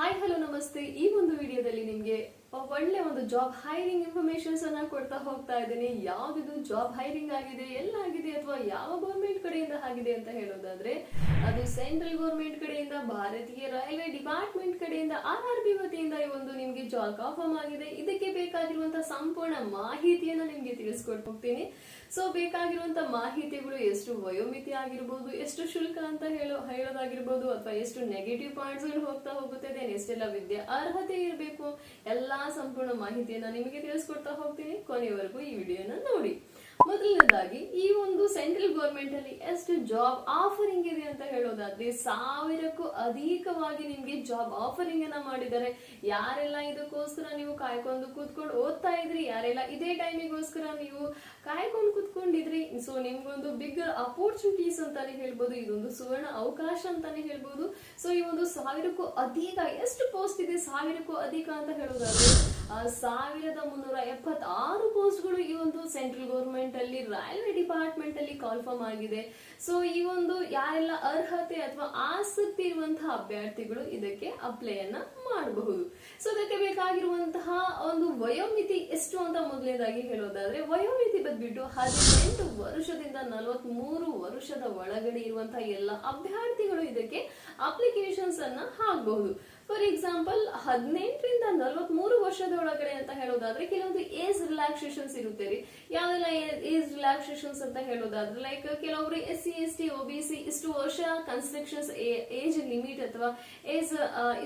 Hi hello ನಮಸ್ತೆ. ಈ ಒಂದು ವಿಡಿಯೋದಲ್ಲಿ ನಿಮಗೆ ಒಳ್ಳೆ ಒಂದು ಜಾಬ್ ಹೈರಿಂಗ್ ಇನ್ಫಾರ್ಮೇಶನ್ಸ್ ಅನ್ನ ಕೊಡ್ತಾ ಹೋಗ್ತಾ ಇದ್ದೀನಿ. ಯಾವ್ದು ಜಾಬ್ ಹೈರಿಂಗ್ ಆಗಿದೆ, ಎಲ್ಲಾಗಿದೆ ಅಥವಾ ಯಾವ ಗೌರ್ಮೆಂಟ್ ಕಡೆಯಿಂದ ಆಗಿದೆ ಅಂತ ಹೇಳೋದಾದ್ರೆ ಅದು ಸೆಂಟ್ರಲ್ ಗೌರ್ಮೆಂಟ್ ಕಡೆಯಿಂದ, ಭಾರತೀಯ ರೈಲ್ವೆ ಡಿಪಾರ್ಟ್ಮೆಂಟ್ ಕಡೆಯಿಂದ, RRB ವತಿಯಿಂದ ಈ ಒಂದು ನಿಮ್ಗೆ ಜಾಬ್ ಕನ್ಫರ್ಮ್ ಆಗಿದೆ. ಇದಕ್ಕೆ ಬೇಕಾಗಿರುವಂತಹ ಸಂಪೂರ್ಣ ಮಾಹಿತಿಯನ್ನ ನಿಮ್ಗೆ ತಿಳಿಸ್ಕೊಟ್ಟು ಹೋಗ್ತೀನಿ. ಸೊ ಬೇಕಾಗಿರುವಂತ ಮಾಹಿತಿಗಳು ಎಷ್ಟು ವಯೋಮಿತಿ ಆಗಿರ್ಬೋದು, ಎಷ್ಟು ಶುಲ್ಕ ಅಂತ ಹೇಳೋದಾಗಿರ್ಬೋದು, ಅಥವಾ ಎಷ್ಟು ನೆಗೆಟಿವ್ ಪಾಯಿಂಟ್ಸ್ ಗಳು ಹೋಗುತ್ತೆ, ಎಷ್ಟೆಲ್ಲ ವಿದ್ಯೆ ಅರ್ಹತೆ ಇರಬೇಕು, ಎಲ್ಲಾ ಸಂಪೂರ್ಣ ಮಾಹಿತಿಯನ್ನ ನಿಮಗೆ ತಿಳಿಸ್ಕೊಡ್ತಾ ಹೋಗ್ತೀನಿ. ಕೊನೆಯವರೆಗೂ ಈ ವಿಡಿಯೋನ ನೋಡಿ. ಮೊದಲನೇದಾಗಿ ಈ ಒಂದು ಸೆಂಟ್ರಲ್ ಗೌರ್ಮೆಂಟ್ ಅಲ್ಲಿ ಎಷ್ಟು ಜಾಬ್ ಆಫರಿಂಗ್ ಇದೆ ಅಂತ ಹೇಳೋದಾದ್ರೆ 1000ಕ್ಕೂ ಅಧಿಕವಾಗಿ ನಿಮ್ಗೆ ಜಾಬ್ ಆಫರಿಂಗ್ ಅನ್ನ ಮಾಡಿದ್ದಾರೆ. ಯಾರೆಲ್ಲ ಇದಕ್ಕೋಸ್ಕರ ನೀವು ಕಾಯ್ಕೊಂಡು ಕೂತ್ಕೊಂಡು ಓದ್ತಾ ಇದ್ರಿ, ಯಾರೆಲ್ಲ ಇದೇ ಟೈಮಿಗೋಸ್ಕರ ನೀವು ಕಾಯ್ಕೊಂಡು ಕೂತ್ಕೊಂಡಿದ್ರಿ, ಸೊ ನಿಮ್ಗೊಂದು ಬಿಗ್ ಅಪರ್ಚುನಿಟೀಸ್ ಅಂತಾನೆ ಹೇಳ್ಬೋದು. ಇದೊಂದು ಸುವರ್ಣ ಅವಕಾಶ ಅಂತಾನೆ ಹೇಳ್ಬೋದು. ಸೊ ಈ ಒಂದು 1000ಕ್ಕೂ ಅಧಿಕ, ಎಷ್ಟು ಪೋಸ್ಟ್ ಇದೆ 1000ಕ್ಕೂ ಅಧಿಕ ಅಂತ ಹೇಳೋದಾದ್ರೆ 1376 ಪೋಸ್ಟ್ಗಳು ಈ ಒಂದು ಸೆಂಟ್ರಲ್ ಗೌರ್ಮೆಂಟ್ ಅಲ್ಲಿ ರೈಲ್ವೆ ಡಿಪಾರ್ಟ್ಮೆಂಟ್ ಅಲ್ಲಿ ಕಾನ್ಫರ್ಮ್ ಆಗಿದೆ. ಸೊ ಈ ಒಂದು ಯಾರೆಲ್ಲ ಅರ್ಹತೆ ಅಥವಾ ಆಸಕ್ತಿ ಇರುವಂತಹ ಅಭ್ಯರ್ಥಿಗಳು ಇದಕ್ಕೆ ಅಪ್ಲೈ ಅನ್ನ ಮಾಡಬಹುದು. ಸೊ ಅದಕ್ಕೆ ಬೇಕಾಗಿರುವಂತಹ ಒಂದು ವಯೋಮಿತಿ ಎಷ್ಟು ಅಂತ ಮೊದಲನೇದಾಗಿ ಹೇಳೋದಾದ್ರೆ ವಯೋಮಿತಿ ಬಂದ್ಬಿಟ್ಟು 18 ವರ್ಷದಿಂದ 43 ವರ್ಷದ ಒಳಗಡೆ ಇರುವಂತಹ ಎಲ್ಲ ಅಭ್ಯರ್ಥಿಗಳು ಇದಕ್ಕೆ ಅಪ್ಲಿಕೇಶನ್ಸ್ ಅನ್ನ ಹಾಕಬಹುದು. ಫಾರ್ ಎಕ್ಸಾಂಪಲ್ 18ರಿಂದ 43 ವರ್ಷದ ಒಳಗಡೆ ಅಂತ ಹೇಳೋದಾದ್ರೆ ಕೆಲವೊಂದು ಏಜ್ ರಿಲ್ಯಾಕ್ಸೇಷನ್ಸ್ ಇರುತ್ತೆ ರೀ. ಯಾವೆಲ್ಲ ಏಜ್ ರಿಲ್ಯಾಕ್ಸೇಷನ್ಸ್ ಅಂತ ಹೇಳೋದಾದ್ರೆ ಲೈಕ್ ಕೆಲವೊಬ್ರು SC ST OBC ಇಷ್ಟು ವರ್ಷ ಕನ್ಸ್ಟ್ರಕ್ಷನ್ಸ್ ಏಜ್ ಲಿಮಿಟ್ ಅಥವಾ ಏಜ್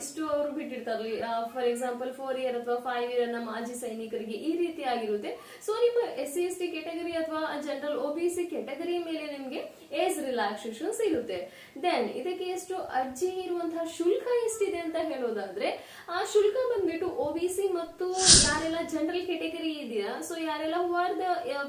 ಇಷ್ಟು ಅವರು ಬಿಟ್ಟಿರ್ತಾರೆ. ಫಾರ್ ಎಕ್ಸಾಂಪಲ್ 4 ಇಯರ್ ಅಥವಾ 5 ಇಯರ್ ನಮ್ಮ ಮಾಜಿ ಸೈನಿಕರಿಗೆ ಈ ರೀತಿ ಆಗಿರುತ್ತೆ. ಸೊ ನಿಮ್ಮ SC ST ಕೆಟಗರಿ ಅಥವಾ ಜನರಲ್ OBC ಕೆಟಗರಿ ಮೇಲೆ ನಿಮ್ಗೆ ಏಜ್ ರಿಲ್ಯಾಕ್ಸೇಷನ್ಸ್ ಇರುತ್ತೆ. ದೆನ್ ಇದಕ್ಕೆ ಎಷ್ಟು ಅರ್ಜಿ ಇರುವಂತಹ ಶುಲ್ಕ ಎಷ್ಟಿದೆ ಅಂತ ಹೇಳೋದಾದ್ರೆ ಆ ಶುಲ್ಕ ಬಂದ್ಬಿಟ್ಟು OBC ಮತ್ತು ಯಾರೆಲ್ಲ ಜನರಲ್ ಕೆಟಗರಿ ಇದೆಯಾ, ಸೊ ಯಾರೆಲ್ಲ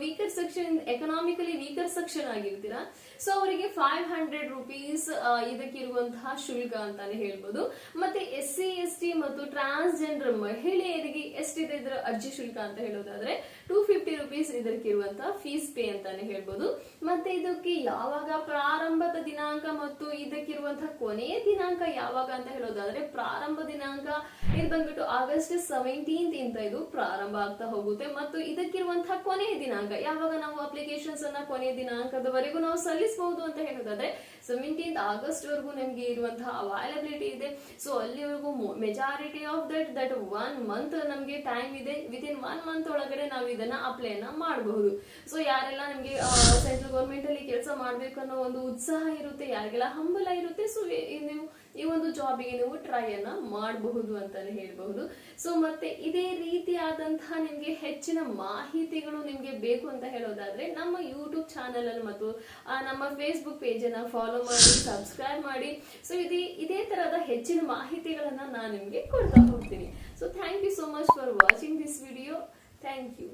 weaker section, economically weaker section ಆಗಿರ್ತೀರಾ, ಸೊ ಅವರಿಗೆ 500 ರೂಪೀಸ್ ಇದಕ್ಕಿರುವಂತಹ ಶುಲ್ಕ ಅಂತಾನೆ ಹೇಳ್ಬೋದು. ಮತ್ತೆ SC ST ಮತ್ತು ಟ್ರಾನ್ಸ್ಜೆಂಡರ್ ಮಹಿಳೆಯರಿಗೆ ಎಷ್ಟಿದೆ ಇದರ ಅರ್ಜಿ ಶುಲ್ಕ ಅಂತ ಹೇಳೋದಾದ್ರೆ 250 ರೂಪೀಸ್ ಇದಕ್ಕಿರುವಂತಹ ಫೀಸ್ ಪೇ ಅಂತಾನೆ ಹೇಳ್ಬೋದು. ಮತ್ತೆ ಇದಕ್ಕೆ ಯಾವಾಗ ಪ್ರಾರಂಭದ ದಿನಾಂಕ ಮತ್ತು ಇದಕ್ಕಿರುವಂತಹ ಕೊನೆಯ ದಿನಾಂಕ ಯಾವಾಗ ಅಂತ ಹೇಳೋದಾದ್ರೆ ಪ್ರಾರಂಭ ದಿನಾಂಕ ಇದು ಬಂದ್ಬಿಟ್ಟು August 17th ಇಂದ ಇದು ಪ್ರಾರಂಭ ಆಗ್ತಾ ಹೋಗುತ್ತೆ. ಮತ್ತು ಇದಕ್ಕಿರುವಂತಹ ಕೊನೆಯ ದಿನಾಂಕ ಯಾವಾಗ ನಾವು ಅಪ್ಲಿಕೇಶನ್ಸ್ ಅನ್ನ ಕೊನೆಯ ದಿನಾಂಕದವರೆಗೂ ನಾವು ಸಲ್ಲಿಸಬಹುದು ಅಂತ ಹೇಳೋದಾದ್ರೆ 17th August ವರೆಗೂ ನಿಮ್ಗೆ ಇರುವಂತಹ ಅವೈಲಬಿಲಿಟಿ ಇದೆ. ಸೊ ಅಲ್ಲಿವರೆಗೂ ಮೆಜಾರಿಟಿ ಆಫ್ ದಟ್ 1 ಮಂತ್ ನಮ್ಗೆ ಟೈಮ್ ಇದೆ. ವಿತಿನ್ 1 ಮಂತ್ ಒಳಗಡೆ ನಾವು ಇದನ್ನ ಅಪ್ಲೈ ಅನ್ನ ಮಾಡಬಹುದು. ಸೊ ಯಾರೆಲ್ಲ ನಿಮ್ಗೆ ಸೆಂಟ್ರಲ್ ಗೌರ್ಮೆಂಟ್ ಅಲ್ಲಿ ಕೆಲಸ ಮಾಡ್ಬೇಕು ಅನ್ನೋ ಒಂದು ಉತ್ಸಾಹ ಇರುತ್ತೆ, ಯಾರಿಗೆಲ್ಲ ಹಂಬಲ ಇರುತ್ತೆ, ಸೊ ನೀವು ಈ ಒಂದು ಜಾಬಿಗೆ ನೀವು ಟ್ರೈ ಅನ್ನ ಮಾಡಬಹುದು ಅಂತಾನೆ ಹೇಳ್ಬಹುದು. ಸೊ ಮತ್ತೆ ಇದೇ ರೀತಿಯಾದಂತಹ ನಿಮ್ಗೆ ಹೆಚ್ಚಿನ ಮಾಹಿತಿಗಳು ನಿಮ್ಗೆ ಬೇಕು ಅಂತ ಹೇಳೋದಾದ್ರೆ ನಮ್ಮ ಯೂಟ್ಯೂಬ್ ಚಾನೆಲ್ ಅಲ್ಲಿ ಮತ್ತು ನಮ್ಮ ಫೇಸ್ಬುಕ್ ಪೇಜ್ ಅನ್ನ ಫಾಲೋ ಮಾಡಿ, ಸಬ್ಸ್ಕ್ರೈಬ್ ಮಾಡಿ. ಸೊ ಇದೇ ತರಹದ ಹೆಚ್ಚಿನ ಮಾಹಿತಿಗಳನ್ನ ನಾನು ನಿಮ್ಗೆ ಕೊಡ್ತಾ ಹೋಗ್ತೀನಿ. So thank you so much for watching this video. Thank you.